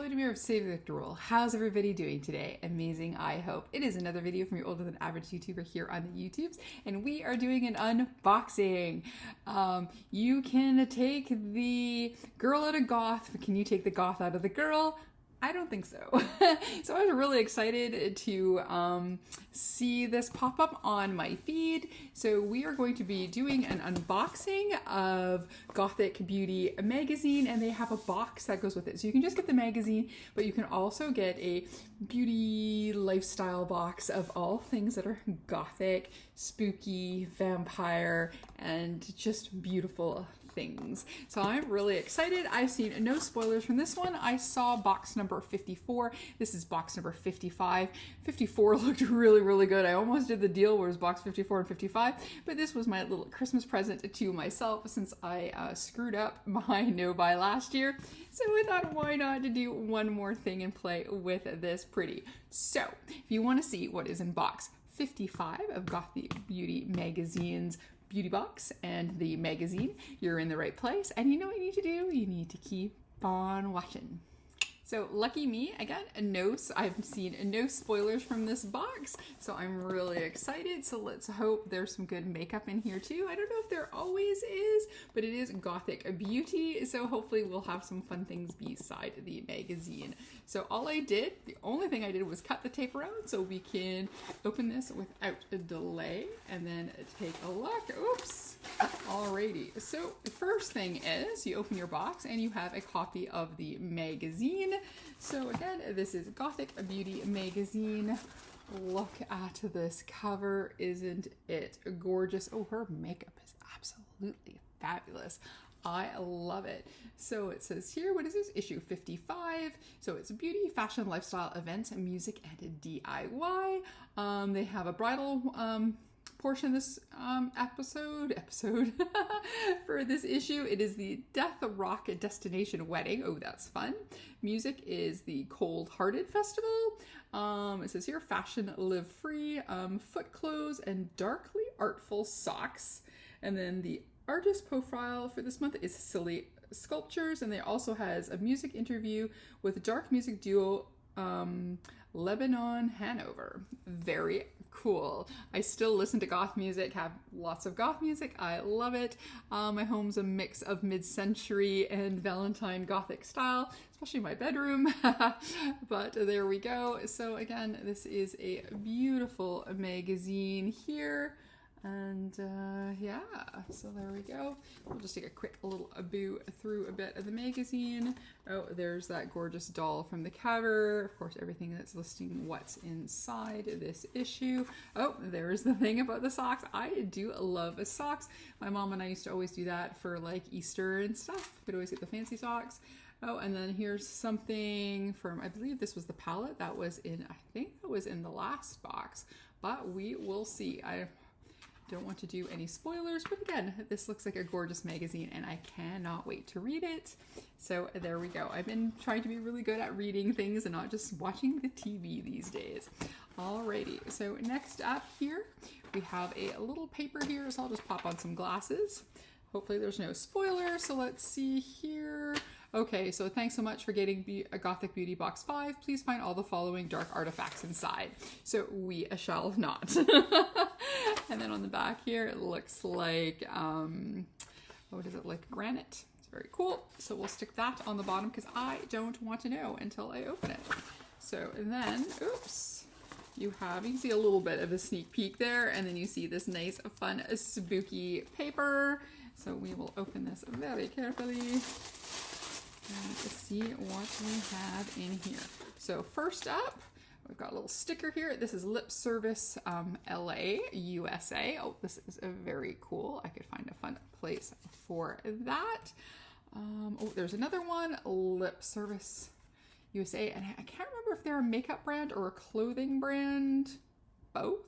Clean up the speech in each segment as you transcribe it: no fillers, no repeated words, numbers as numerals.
Chloe Demir of Save the Victor Rule. How's everybody doing today? Amazing, I hope. It is another video from your older than average YouTuber here on the YouTubes, and we are doing an unboxing. You can take the girl out of goth, but can you take the goth out of the girl? I don't think so. So I was really excited to see this pop up on my feed. So we are going to be doing an unboxing of Gothic Beauty magazine, and they have a box that goes with it. So you can just get the magazine, but you can also get a beauty lifestyle box of all things that are Gothic, spooky, vampire, and just beautiful things. So I'm really excited. I've seen no spoilers from this one. I saw box number 54. This is box number 55. 54 looked really good. I almost did the deal where it was box 54 and 55, but this was my little Christmas present to myself since I screwed up my no buy last year. So we thought, why not to do one more thing and play with this pretty. So if you want to see what is in box 55 of Gothic Beauty Magazine's Beauty Box and the magazine, you're in the right place. And you know what you need to do? You need to keep on watching. So lucky me, again, I've seen no spoilers from this box, so I'm really excited. So let's hope there's some good makeup in here too. I don't know if there always is, but it is Gothic Beauty, so hopefully we'll have some fun things beside the magazine. So the only thing I did was cut the tape around so we can open this without a delay and then take a look. Oops. Alrighty, so the first thing is you open your box and you have a copy of the magazine. So again, this is Gothic Beauty Magazine. Look at this cover, isn't it gorgeous? Oh, her makeup is absolutely fabulous. I love it. So it says here, what is this? Issue 55. So it's beauty, fashion, lifestyle, events, music, and DIY. They have a bridal portion of this episode for this issue. It is the Death Rock Destination Wedding. Oh, that's fun. Music is the Cold Hearted Festival. It says here, fashion, live free, foot clothes, and darkly artful socks. And then the artist profile for this month is Silly Sculptures, and they also has a music interview with dark music duo Lebanon Hanover. Very cool. I still listen to goth music, have lots of goth music. I love it. My home's a mix of mid-century and Valentine Gothic style, especially my bedroom. But there we go. So again, this is a beautiful magazine here. And yeah, so there we go. We'll just take a quick little through a bit of the magazine. Oh, there's that gorgeous doll from the cover. Of course, everything that's listing what's inside this issue. Oh, there's the thing about the socks. I do love socks. My mom and I used to always do that for like Easter and stuff. We'd always get the fancy socks. Oh, and then here's something from, I believe this was the palette that was in, I think that was in the last box, but we will see. I don't want to do any spoilers, but again, this looks like a gorgeous magazine and I cannot wait to read it. So there we go. I've been trying to be really good at reading things and not just watching the TV these days. Alrighty, so next up here, we have a little paper here, so I'll just pop on some glasses. Hopefully there's no spoilers, so let's see here. Okay, so thanks so much for getting a Gothic Beauty Box 5. Please find all the following dark artifacts inside. So we shall not. And then on the back here, it looks like, what is it, like granite? It's very cool. So we'll stick that on the bottom because I don't want to know until I open it. So and then, oops, you can see a little bit of a sneak peek there, and then you see this nice, fun, spooky paper. So we will open this very carefully and see what we have in here. So first up, we've got a little sticker here. This is Lip Service LA, USA. Oh, this is very cool. I could find a fun place for that. Oh, there's another one, Lip Service USA. And I can't remember if they're a makeup brand or a clothing brand. Both.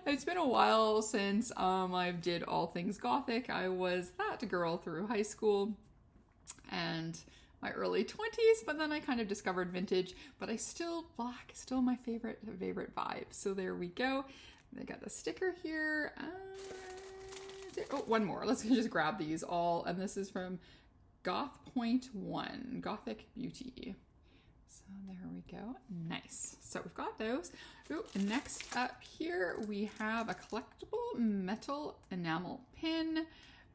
It's been a while since I did all things Gothic. I was that girl through high school and my early 20s, but then I kind of discovered vintage, but black is still my favorite vibe. So there we go. They got the sticker here. Oh, one more. Let's just grab these all. And this is from Goth Point 1, Gothic Beauty. there we go. Nice. So we've got those. Ooh, next up here, we have a collectible metal enamel pin.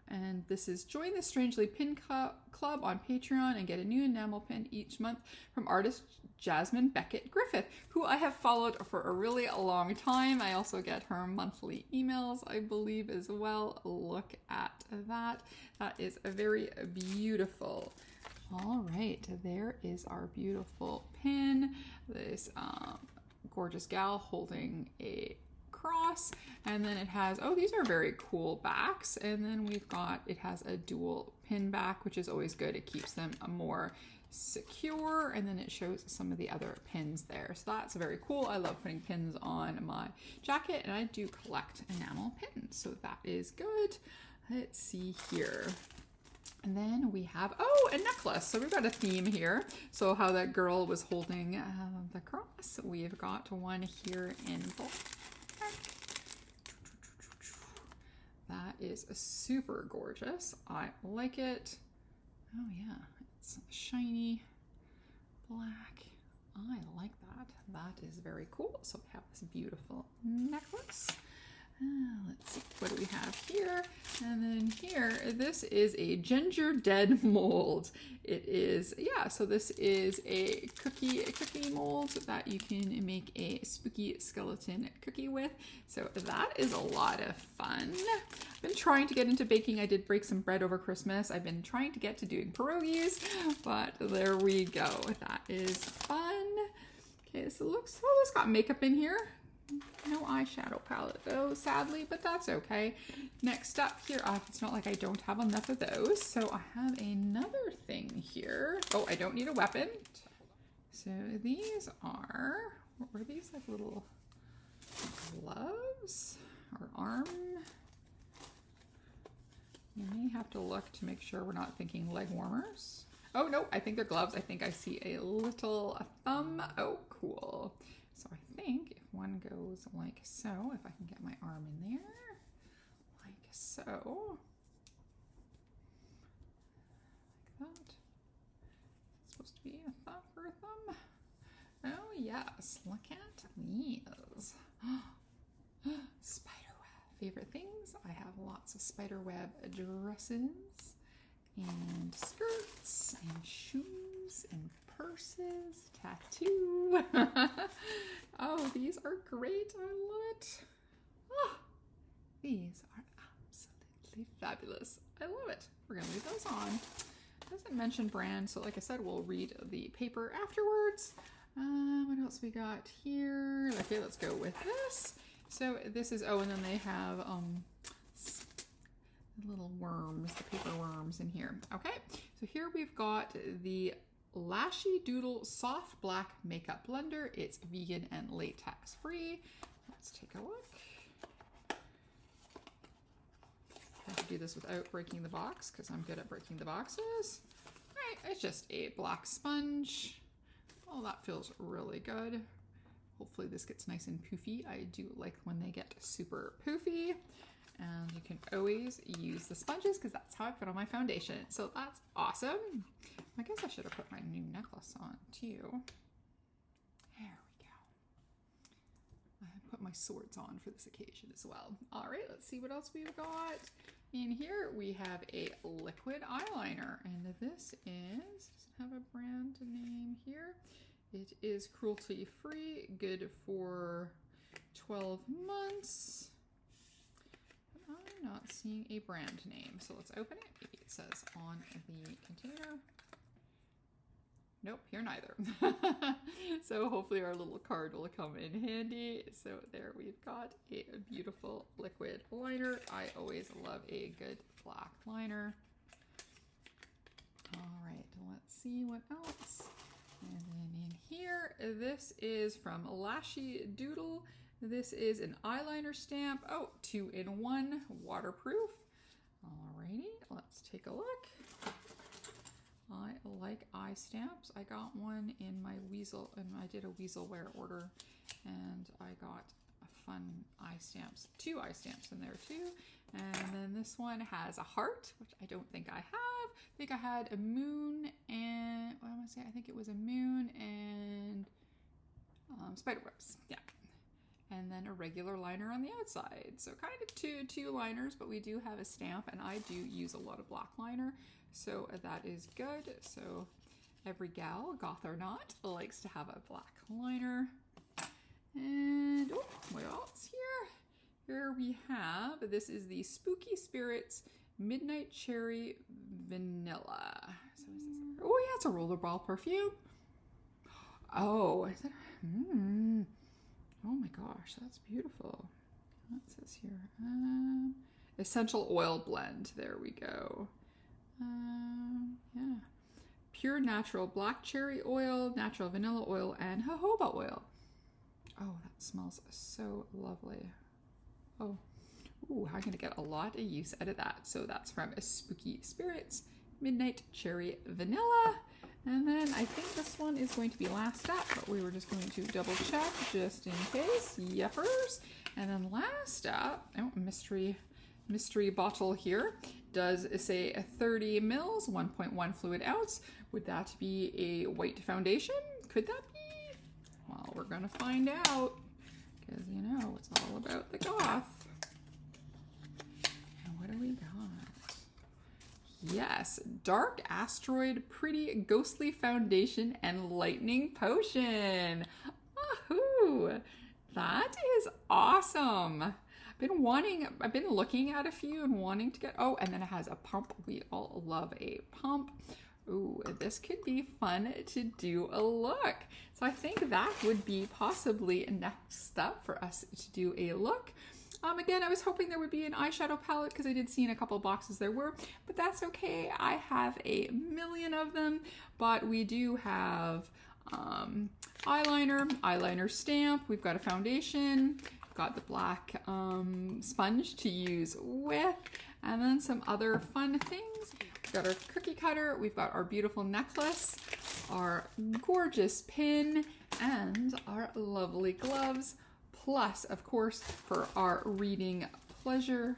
And this is join the Strangely Pin Club on Patreon and get a new enamel pin each month from artist Jasmine Beckett Griffith, who I have followed for a really long time. I also get her monthly emails, I believe, as well. Look at that. That is a very beautiful. All right, there is our beautiful pin. This gorgeous gal holding a cross, and then it has, oh, these are very cool backs, and then we've got, it has a dual pin back, which is always good. It keeps them more secure, and then it shows some of the other pins there, so that's very cool. I love putting pins on my jacket, and I do collect enamel pins, so that is good. Let's see here. And then we have, oh, a necklace. So we've got a theme here. So how that girl was holding the cross. We've got one here in black. That is super gorgeous. I like it. Oh yeah, it's shiny black. I like that. That is very cool. So we have this beautiful necklace. Let's see, what do we have here? And then here, this is a ginger dead mold. It is, yeah, so this is a cookie mold that you can make a spooky skeleton cookie with. So that is a lot of fun. I've been trying to get into baking. I did break some bread over Christmas. I've been trying to get to doing pierogies, but there we go. That is fun. Okay, so it looks, oh, it's got makeup in here. No eyeshadow palette though, sadly, but that's okay. Next up here, it's not like I don't have enough of those. So I have another thing here. Oh, I don't need a weapon. So these are, what were these, like little gloves or arm? You may have to look to make sure we're not thinking leg warmers. Oh no, I think they're gloves. I think I see a little thumb. Oh, cool. So I think if one goes like so, if I can get my arm in there, like so, like that. It's supposed to be a thumb for a thumb. Oh yes, look at these. Spiderweb. Favorite things? I have lots of spiderweb dresses and skirts and shoes and purses, tattoo. Oh, these are great. I love it. Oh, these are absolutely fabulous. I love it. We're gonna leave those on. It doesn't mention brand, so like I said, we'll read the paper afterwards. What else we got here? Okay, let's go with this. So this is, oh, and then they have little worms, the paper worms in here. Okay, so here we've got the Lashy Doodle Soft Black Makeup Blender. It's vegan and latex free. Let's take a look. I have to do this without breaking the box because I'm good at breaking the boxes. All right, it's just a black sponge. Oh, that feels really good. Hopefully this gets nice and poofy. I do like when they get super poofy. And you can always use the sponges because that's how I put on my foundation. So that's awesome. I guess I should have put my new necklace on too. There we go. I put my swords on for this occasion as well. All right, let's see what else we've got. In here we have a liquid eyeliner, and this is, does it have a brand name here? It is cruelty free, good for 12 months. I'm not seeing a brand name, so let's open it. Maybe it says on the container. Nope, here neither. So hopefully our little card will come in handy. So there we've got a beautiful liquid liner. I always love a good black liner. All right, let's see what else. And then in here, this is from Lashy Doodle. This is an eyeliner stamp. Oh, 2-in-1, waterproof. Alrighty, let's take a look. I like eye stamps. I got one in my weasel, and I did a weaselware order, and I got a fun eye stamps, 2 eye stamps in there too. And then this one has a heart, which I don't think I have. I think I had a moon and, what am I saying? I think it was a moon and spider webs. Yeah. And then a regular liner on the outside. So kind of two liners, but we do have a stamp, and I do use a lot of black liner, so that is good. So every gal, goth or not, likes to have a black liner. And oh, what else here? Here we have, this is the Spooky Spirits Midnight Cherry Vanilla. So is this, oh yeah, it's a rollerball perfume. Oh, is it? Oh my gosh, that's beautiful. What says here? Essential oil blend. There we go. Yeah. Pure natural black cherry oil, natural vanilla oil, and jojoba oil. Oh, that smells so lovely. Oh, ooh, I'm gonna get a lot of use out of that. So that's from Spooky Spirits Midnight Cherry Vanilla. And then I think this one is going to be last up, but we were just going to double check just in case. Yepers. And then last up, oh, mystery bottle here does say 30 mils, 1.1 fluid ounce. Would that be a white foundation? Could that be? Well, we're gonna find out, because you know it's all about the goth. And what do we got? Yes, Dark Asteroid Pretty Ghostly Foundation and Lightning Potion. Woohoo! That is awesome. I've been looking at a few and wanting to get, oh, and then it has a pump. We all love a pump. Ooh, this could be fun to do a look. So I think that would be possibly a next step for us to do a look. Again, I was hoping there would be an eyeshadow palette because I did see in a couple of boxes there were, but that's okay. I have a million of them, but we do have eyeliner stamp. We've got a foundation, got the black sponge to use with, and then some other fun things. We've got our cookie cutter, we've got our beautiful necklace, our gorgeous pin, and our lovely gloves. Plus, of course, for our reading pleasure,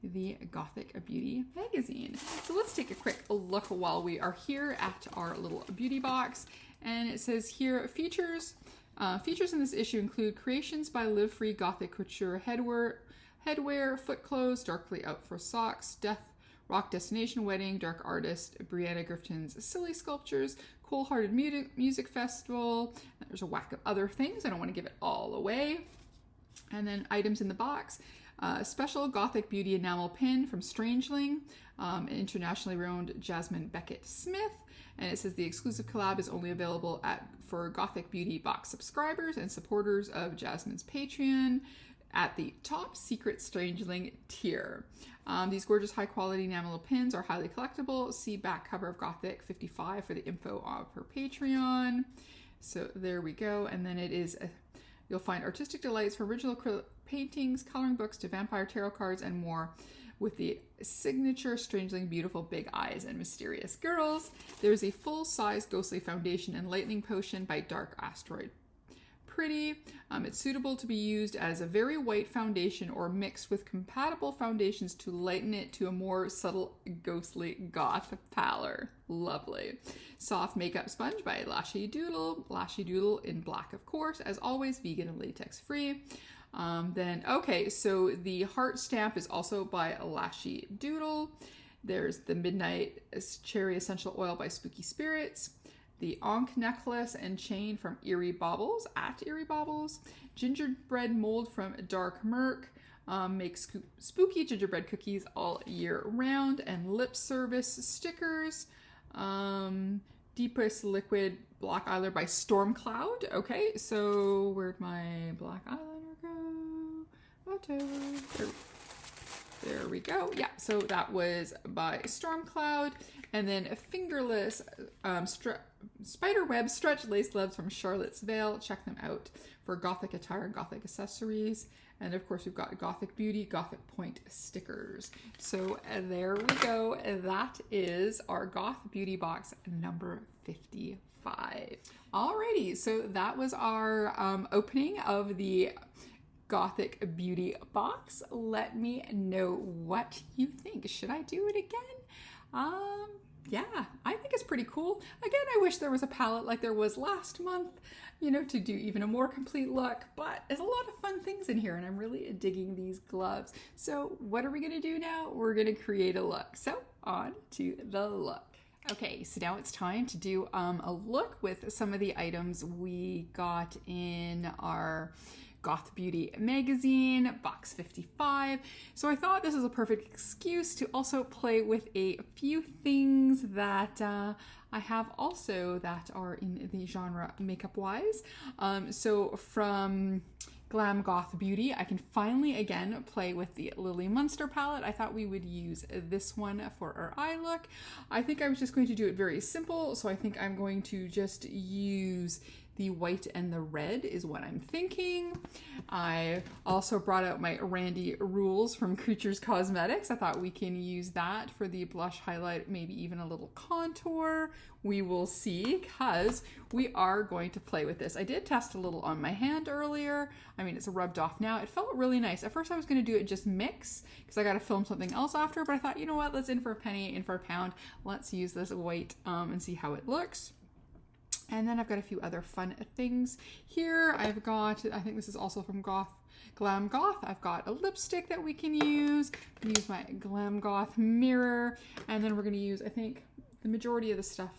the Gothic Beauty magazine. So let's take a quick look while we are here at our little beauty box. And it says here, features in this issue include creations by Live Free Gothic Couture headwear, foot clothes, darkly out for socks, Death Rock Destination Wedding, Dark Artist Brianna Grifton's Silly Sculptures, Cold Hearted Music Festival. There's a whack of other things. I don't want to give it all away. And then items in the box, special Gothic Beauty enamel pin from Strangeling, an internationally renowned Jasmine Beckett Smith. And it says the exclusive collab is only available for Gothic Beauty Box subscribers and supporters of Jasmine's Patreon at the top secret Strangeling tier. These gorgeous high quality enamel pins are highly collectible. See back cover of Gothic 55 for the info of her Patreon. So there we go. And then it is you'll find artistic delights from original acrylic paintings, coloring books to vampire tarot cards and more with the signature Strangeling beautiful big eyes and mysterious girls. There's a full-size ghostly foundation and lightning potion by Dark Asteroid Pretty. It's suitable to be used as a very white foundation or mixed with compatible foundations to lighten it to a more subtle ghostly goth pallor. Lovely. Soft makeup sponge by Lashy Doodle in black, of course, as always, vegan and latex free. Okay, so the heart stamp is also by Lashy Doodle. There's the Midnight Cherry Essential Oil by Spooky Spirits. The Ankh necklace and chain from Eerie Baubles at Eerie Baubles. Gingerbread mold from Dark Merc. Makes spooky gingerbread cookies all year round. And lip service stickers. Deepest liquid black eyeliner by Stormcloud. Okay, so where'd my black eyeliner go? Whatever. There we go. Yeah, so that was by Stormcloud. And then a fingerless spiderweb stretch lace gloves from Charlotte's Vale. Check them out for Gothic attire and Gothic accessories. And of course, we've got Gothic Beauty, Gothic Point stickers. So there we go. That is our Goth Beauty Box number 55. Alrighty, so that was our opening of the Gothic Beauty Box. Let me know what you think. Should I do it again? yeah, I think it's pretty cool. Again, I wish there was a palette like there was last month, you know, to do even a more complete look, but there's a lot of fun things in here and I'm really digging these gloves. So what are we gonna do now? We're gonna create a look. So on to the look. Okay, so now it's time to do a look with some of the items we got in our Goth Beauty magazine, box 55. So I thought this was a perfect excuse to also play with a few things that I have also that are in the genre makeup wise. So from Glam Goth Beauty, I can finally again play with the Lily Munster palette. I thought we would use this one for our eye look. I think I was just going to do it very simple, so I think I'm going to just use the white and the red is what I'm thinking. I also brought out my Randy Rules from Creatures Cosmetics. I thought we can use that for the blush highlight, maybe even a little contour. We will see, because we are going to play with this. I did test a little on my hand earlier. I mean, it's rubbed off now. It felt really nice. At first I was gonna do it just mix, because I gotta film something else after, but I thought, you know what, let's in for a penny, in for a pound. Let's use this white and see how it looks. And then I've got a few other fun things here. I've got, I think this is also from Glam Goth. I've got a lipstick that we can use. I'm gonna use my Glam Goth mirror. And then we're gonna use, I think, the majority of the stuff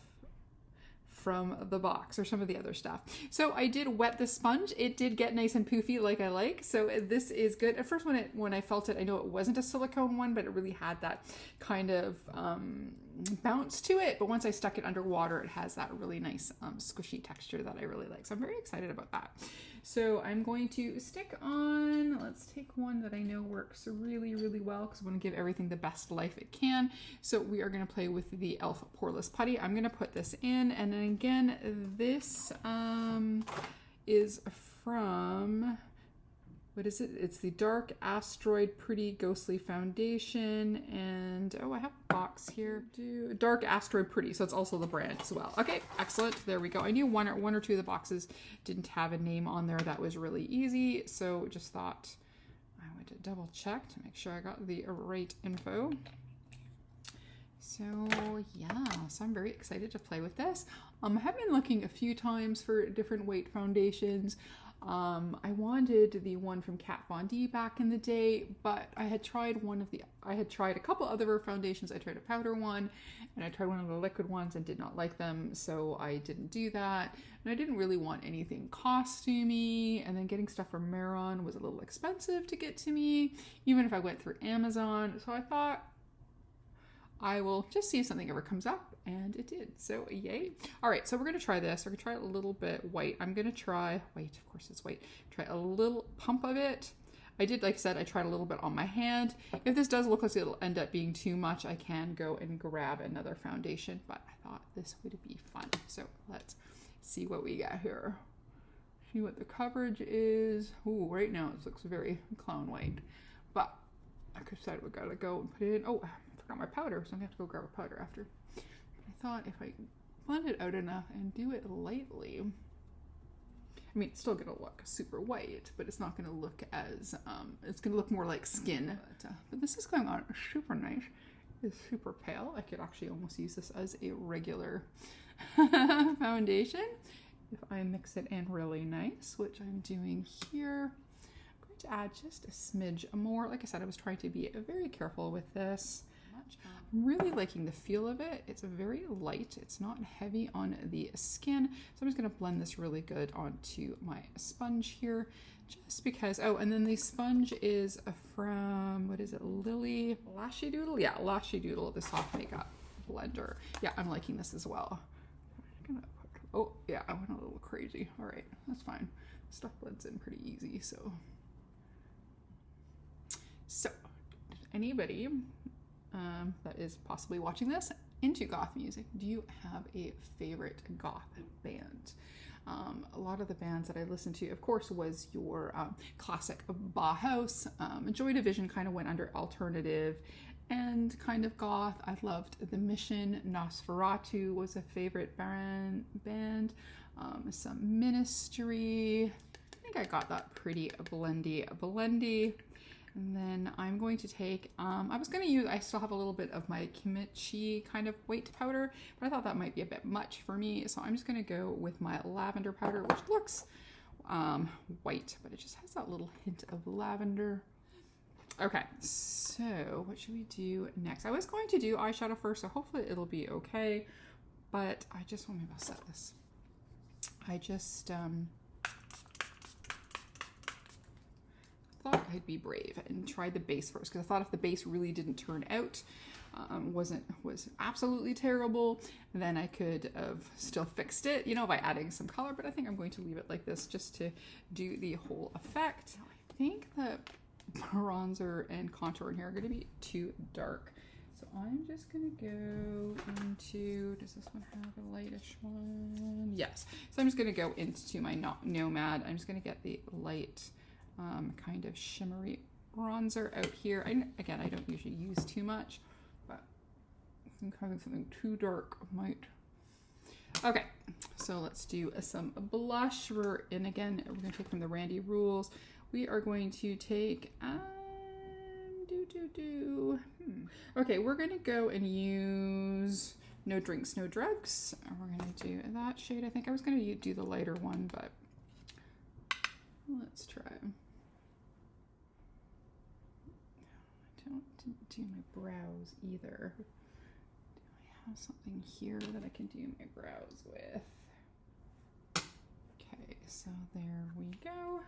from the box, or some of the other stuff. So I did wet the sponge. It did get nice and poofy like I like. So this is good. At first when I felt it, I know it wasn't a silicone one, but it really had that kind of bounce to it. But once I stuck it underwater, it has that really nice squishy texture that I really like. So I'm very excited about that. So I'm going to stick on, let's take one that I know works really, really well, because I want to give everything the best life it can. So we are going to play with the e.l.f. Poreless Putty. I'm going to put this in, and then again, this is from, what is it? It's the Dark Asteroid Pretty Ghostly Foundation, and oh, I have a box here. Dark Asteroid Pretty, so it's also the brand as well. Okay, excellent. There we go. I knew one or two of the boxes didn't have a name on there. That was really easy, so just thought I would double check to make sure I got the right info. So yeah, so I'm very excited to play with this. I have been looking a few times for different weight foundations. I wanted the one from Kat Von D back in the day, but I had tried a couple other foundations. I tried a powder one, and I tried one of the liquid ones and did not like them, so I didn't do that. And I didn't really want anything costumey, and then getting stuff from Maron was a little expensive to get to me, even if I went through Amazon. So I thought, I will just see if something ever comes up, and it did. So yay. All right, so we're gonna try this. We're gonna try a little bit white. I'm gonna try white, of course it's white. Try a little pump of it. I did, like I said, I tried a little bit on my hand. If this does look like it'll end up being too much, I can go and grab another foundation, but I thought this would be fun. So let's see what we got here. See what the coverage is. Ooh, right now it looks very clown white, but like I said, we gotta go and put it in. Oh, got my powder, so I'm gonna have to go grab a powder after. But I thought if I blend it out enough and do it lightly, I mean, it's still gonna look super white, but it's not gonna look as, it's gonna look more like skin. But this is going on super nice. It's super pale. I could actually almost use this as a regular foundation if I mix it in really nice, which I'm doing here. I'm going to add just a smidge more. Like I said, I was trying to be very careful with this. I'm really liking the feel of it. It's very light. It's not heavy on the skin. So I'm just going to blend this really good onto my sponge here, just because. Oh, and then the sponge is from, what is it, Lily Lashy Doodle? Yeah, Lashy Doodle, the soft makeup blender. Yeah, I'm liking this as well. Oh, yeah, I went a little crazy. All right, that's fine. Stuff blends in pretty easy, so. So, if anybody that is possibly watching this into goth music, do you have a favorite goth band? A lot of the bands that I listened to, of course, was your classic Bauhaus. Joy Division kind of went under alternative and kind of goth. I loved The Mission. Nosferatu was a favorite band. Some Ministry. I think I got that pretty blendy. And then I'm going to take, I still have a little bit of my kimchi kind of white powder, but I thought that might be a bit much for me. So I'm just going to go with my lavender powder, which looks white, but it just has that little hint of lavender. Okay, so what should we do next? I was going to do eyeshadow first, so hopefully it'll be okay, but I just want to set this. I just, thought I'd be brave and try the base first, because I thought if the base really didn't turn out, was absolutely terrible, then I could have still fixed it, you know, by adding some color, but I think I'm going to leave it like this just to do the whole effect. I think the bronzer and contour in here are going to be too dark, so I'm just going to go into, does this one have a lightish one? Yes. So I'm just going to go into my Nomad. I'm just going to get the light kind of shimmery bronzer out here. Again, I don't usually use too much, but I think having something too dark might. Okay, so let's do some blush. We're going to take from the Randy Rules. We are going to take, okay, we're going to go and use No Drinks, No Drugs. We're going to do that shade. I think I was going to do the lighter one, but let's try. I don't do my brows either. Do I have something here that I can do my brows with? Okay, so there we go.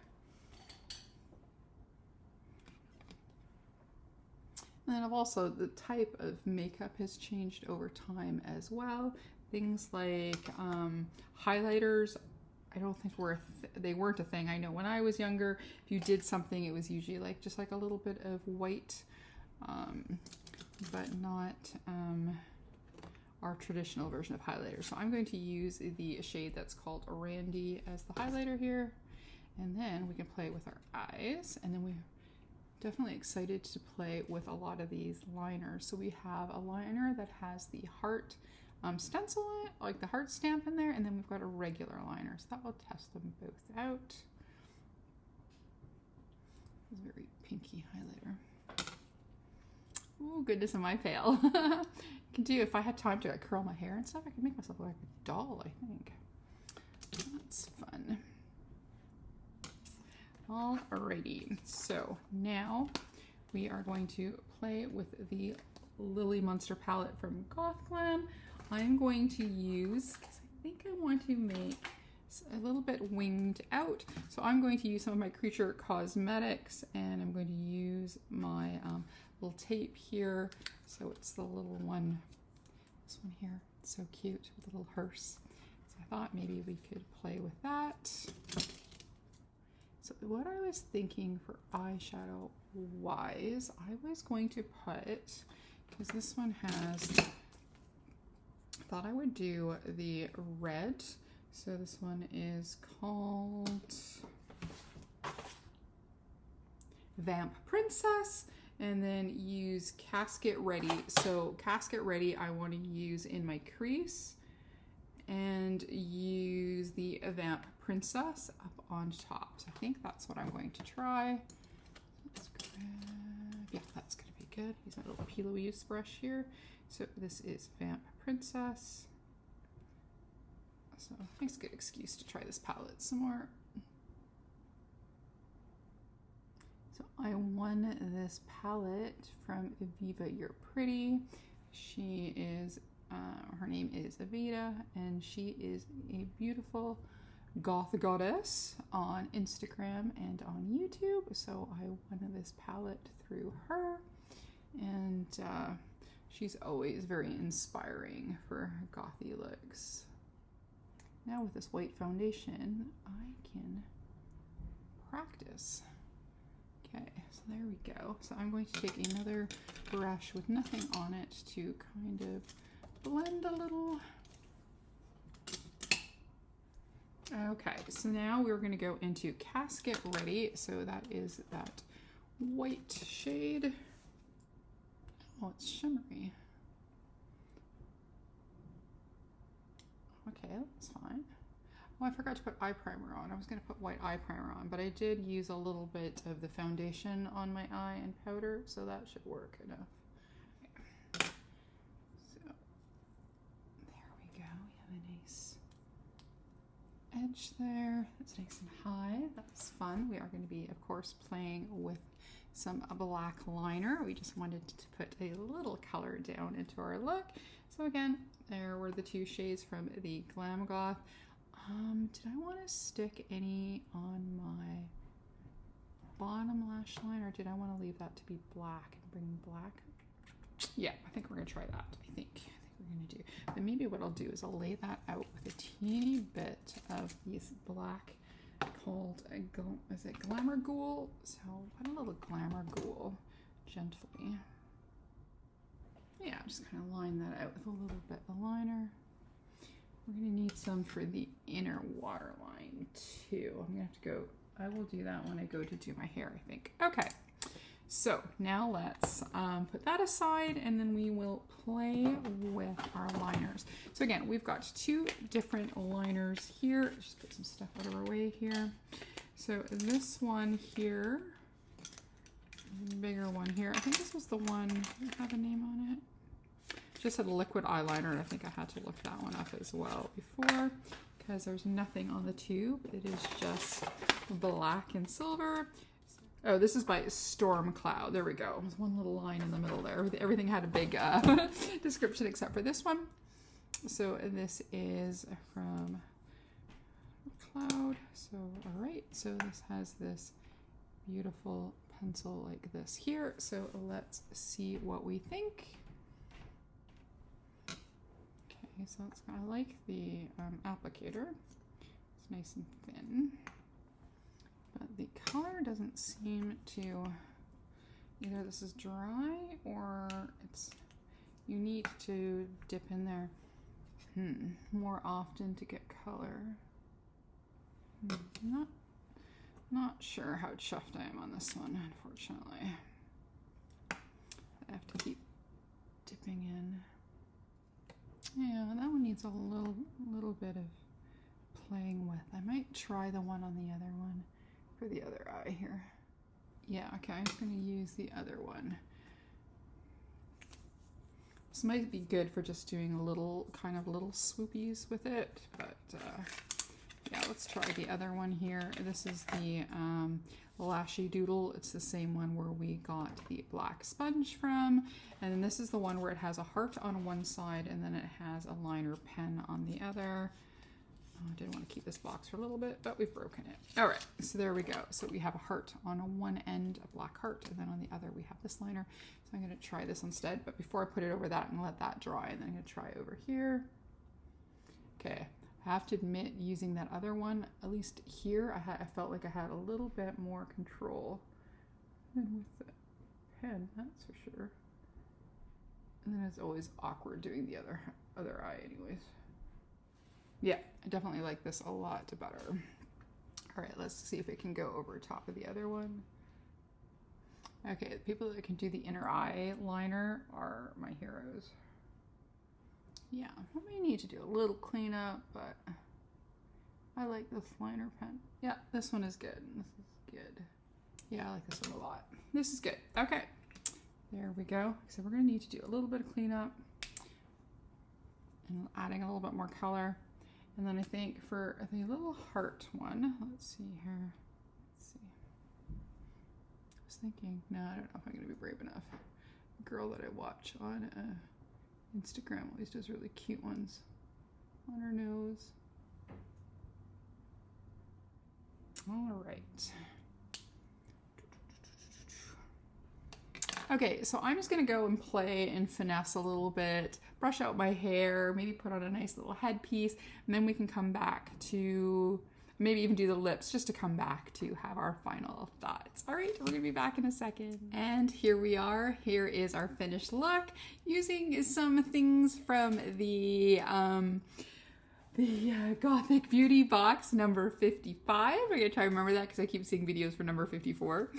And then also the type of makeup has changed over time as well. Things like highlighters, I don't think they weren't a thing. I know when I was younger, if you did something, it was usually like just like a little bit of white, but not our traditional version of highlighter. So I'm going to use the shade that's called Randy as the highlighter here, and then we can play with our eyes, and then we're definitely excited to play with a lot of these liners. So we have a liner that has the heart stencil in it, like the heart stamp in there, and then we've got a regular liner, so that will test them both out. This is a very pinky highlighter. Oh goodness, am I pale? I can do, if I had time to curl my hair and stuff, I could make myself look like a doll, I think. That's fun. Alrighty, so now we are going to play with the Lily Munster palette from Goth Glam. I'm going to use, because I think I want to make a little bit winged out, so I'm going to use some of my Creature Cosmetics, and I'm going to use my little tape here. So it's the little one, this one here, it's so cute with a little hearse. So I thought maybe we could play with that. So what I was thinking for eyeshadow wise, I was going to put, because this one has, I thought I would do the red. So this one is called Vamp Princess, and then use Casket Ready. So Casket Ready I want to use in my crease, and use the Vamp Princess up on top. So I think that's what I'm going to try. Let's grab, yeah, that's gonna be good. Use my little Peel Use brush here. So this is Vamp Princess. So I think it's a good excuse to try this palette some more. So I won this palette from Viva You're Pretty. She is, her name is Avita, and she is a beautiful goth goddess on Instagram and on YouTube. So I won this palette through her, and she's always very inspiring for gothy looks. Now with this white foundation, I can practice. Okay, so there we go. So I'm going to take another brush with nothing on it to kind of blend a little. Okay, so now we're going to go into Casket Ready. So that is that white shade. Oh, it's shimmery. Okay, that's fine. Oh, I forgot to put eye primer on. I was going to put white eye primer on, but I did use a little bit of the foundation on my eye and powder, so that should work enough. Okay. So there we go. We have a nice edge there. That's nice and high. That's fun. We are going to be, of course, playing with some black liner. We just wanted to put a little color down into our look. So again, there were the two shades from the Glam Goth. Did I want to stick any on my bottom lash line, or did I want to leave that to be black and bring black? Yeah, I think we're going to try that. I think we're going to do. But maybe what I'll do is I'll lay that out with a teeny bit of this black called, is it Glamour Ghoul? So put a little Glamour Ghoul gently. Yeah, just kind of line that out with a little bit of liner. We're going to need some for the inner waterline too. I'm going to have to go, I will do that when I go to do my hair, I think. Okay, so now let's put that aside, and then we will play with our liners. So again, we've got two different liners here. Just put some stuff out of our way here. So this one here, the bigger one here, I think this was the one, does it have a name on it? Just had a liquid eyeliner, and I think I had to look that one up as well before, because there's nothing on the tube. It is just black and silver. Oh, this is by Storm Cloud. There we go. There's one little line in the middle there. Everything had a big description except for this one. So this is from Cloud. So, all right. So this has this beautiful pencil like this here. So let's see what we think. Okay, so it's kind of like the applicator. It's nice and thin. But the color doesn't seem to, either this is dry or you need to dip in there more often to get color. Not sure how chuffed I am on this one, unfortunately. I have to keep dipping in. Yeah, that one needs a little bit of playing with. I might try the one on the other one for the other eye here. Yeah, okay, I'm going to use the other one. This might be good for just doing a little swoopies with it, but yeah, let's try the other one here. This is the Lashy Doodle. It's the same one where we got the black sponge from, and then this is the one where it has a heart on one side and then it has a liner pen on the other. I didn't want to keep this box for a little bit, but we've broken it. All right, so there we go. So we have a heart on one end, a black heart, and then on the other we have this liner. So I'm going to try this instead, but before I put it over that, I'm going to let that dry, and then I'm going to try over here. Okay, I have to admit, using that other one, at least here, I felt like I had a little bit more control than with the pen, that's for sure. And then it's always awkward doing the other eye anyways. Yeah, I definitely like this a lot better. All right, let's see if it can go over top of the other one. Okay, the people that can do the inner eye liner are my heroes. Yeah, I may need to do a little cleanup, but I like this liner pen. Yeah, this one is good. This is good. Yeah, I like this one a lot. This is good. Okay, there we go. So we're gonna need to do a little bit of cleanup and adding a little bit more color. And then I think for the little heart one, let's see here. Let's see. I was thinking, no, I don't know if I'm going to be brave enough. The girl that I watch on Instagram always does really cute ones on her nose. All right. Okay, so I'm just gonna go and play and finesse a little bit, brush out my hair, maybe put on a nice little headpiece, and then we can come back to, maybe even do the lips, just to come back to have our final thoughts. All right, we're gonna be back in a second. And here we are. Here is our finished look, using some things from the the Gothic Beauty Box number 55. I'm going to try to remember that because I keep seeing videos for number 54.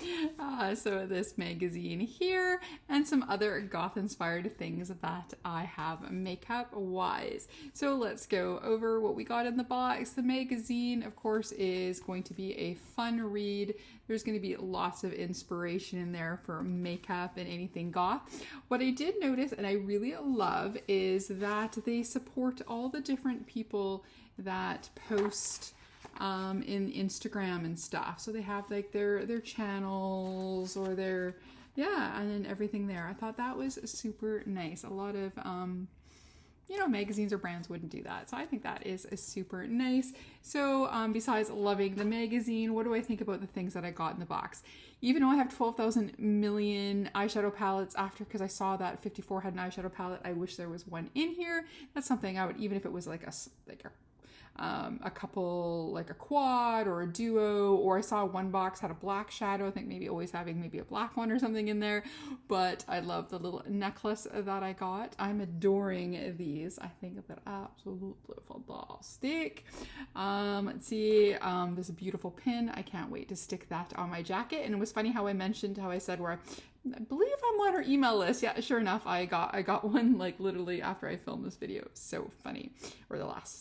So this magazine here and some other goth inspired things that I have makeup wise. So let's go over what we got in the box. The magazine, of course, is going to be a fun read. There's going to be lots of inspiration in there for makeup and anything goth. What I did notice and I really love is that they support all the different people that post in Instagram and stuff. So they have like their channels or their, yeah, and then everything there. I thought that was super nice. A lot of, you know, magazines or brands wouldn't do that. So I think that is super nice. So besides loving the magazine, what do I think about the things that I got in the box? Even though I have 12,000 million eyeshadow palettes after, because I saw that 54 had an eyeshadow palette, I wish there was one in here. That's something I would, even if it was like a couple, like a quad or a duo, or I saw one box had a black shadow. I think maybe always having maybe a black one or something in there. But I love the little necklace that I got. I'm adoring these. I think they're absolutely fantastic. Let's see, there's a beautiful pin. I can't wait to stick that on my jacket. And it was funny how I mentioned how I said where I believe I'm on her email list. Yeah, sure enough, I got one like literally after I filmed this video. So funny. Or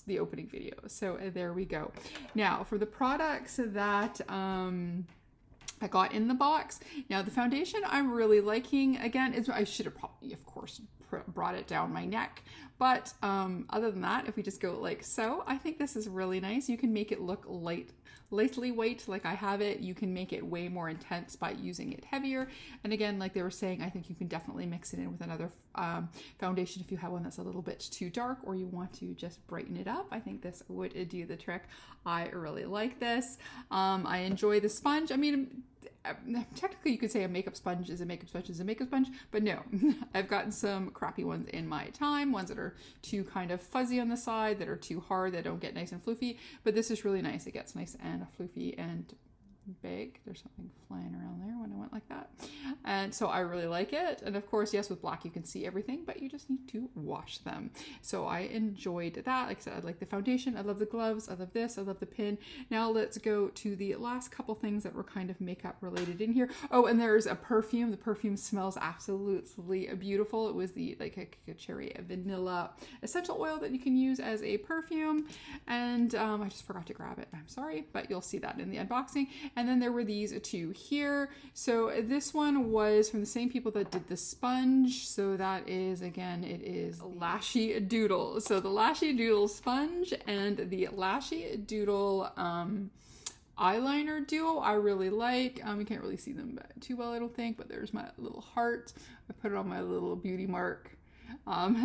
the opening video. So there we go. Now for the products that I got in the box. Now the foundation I'm really liking. Again, I should have probably, of course, brought it down my neck. But other than that, if we just go like so, I think this is really nice. You can make it look lightly white like I have it. You can make it way more intense by using it heavier. And again, like they were saying, I think you can definitely mix it in with another foundation if you have one that's a little bit too dark or you want to just brighten it up. I think this would do the trick. I really like this. I enjoy the sponge. I mean, technically you could say a makeup sponge is a makeup sponge is a makeup sponge, but no, I've gotten some crappy ones in my time, ones that are too kind of fuzzy on the side, that are too hard, that don't get nice and floofy, but this is really nice. It gets nice and floofy and big. There's something flying around there when I went like that. And so I really like it. And of course, yes, with black you can see everything, but you just need to wash them. So I enjoyed that. Like I said, I like the foundation. I love the gloves. I love this. I love the pin. Now let's go to the last couple things that were kind of makeup related in here. Oh, and there's a perfume. The perfume smells absolutely beautiful. It was the like a cherry vanilla essential oil that you can use as a perfume. And I just forgot to grab it. I'm sorry, but you'll see that in the unboxing. And then there were these two here. So this one was from the same people that did the sponge. So that is, again, it is Lashy Doodle. So the Lashy Doodle sponge and the Lashy Doodle eyeliner duo I really like. You can't really see them too well, I don't think, but there's my little heart. I put it on my little beauty mark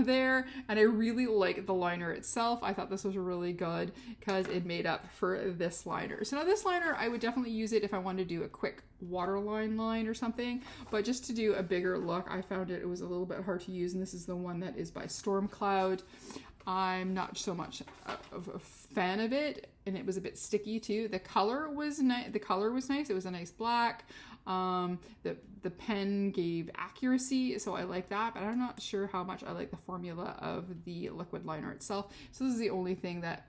there, and I really like the liner itself. I thought this was really good because it made up for this liner. So now this liner, I would definitely use it if I wanted to do a quick waterline line or something, but just to do a bigger look, I found it was a little bit hard to use, and this is the one that is by Storm Cloud. I'm not so much of a fan of it, and it was a bit sticky too. The color was nice. It was a nice black. The pen gave accuracy, so I like that, but I'm not sure how much I like the formula of the liquid liner itself. So this is the only thing that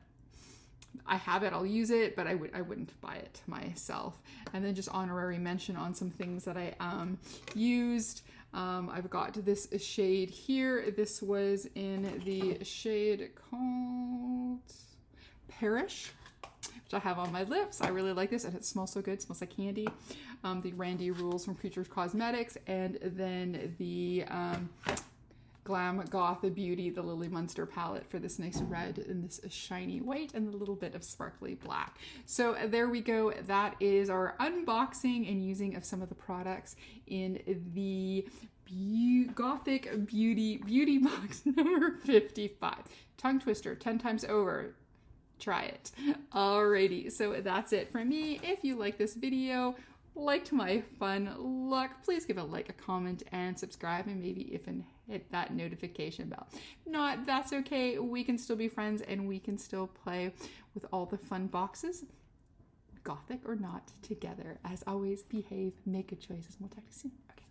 I have it, I'll use it, but I wouldn't buy it myself. And then just honorary mention on some things that I used. I've got this shade here. This was in the shade called Perish, which I have on my lips. I really like this, and it smells so good. It smells like candy. The Randy Rules from Creatures Cosmetics, and then the Glam Goth Beauty, the Lily Munster palette for this nice red and this shiny white and a little bit of sparkly black. So there we go. That is our unboxing and using of some of the products in the Gothic Beauty Box number 55. Tongue twister 10 times over. Try it. Alrighty, so that's it for me. If you like this video, liked my fun look, please give a like, a comment, and subscribe, and maybe even hit that notification bell. If not, that's okay. We can still be friends, and we can still play with all the fun boxes, Gothic or not, together. As always, behave, make good choices, and we'll talk to you soon. Okay.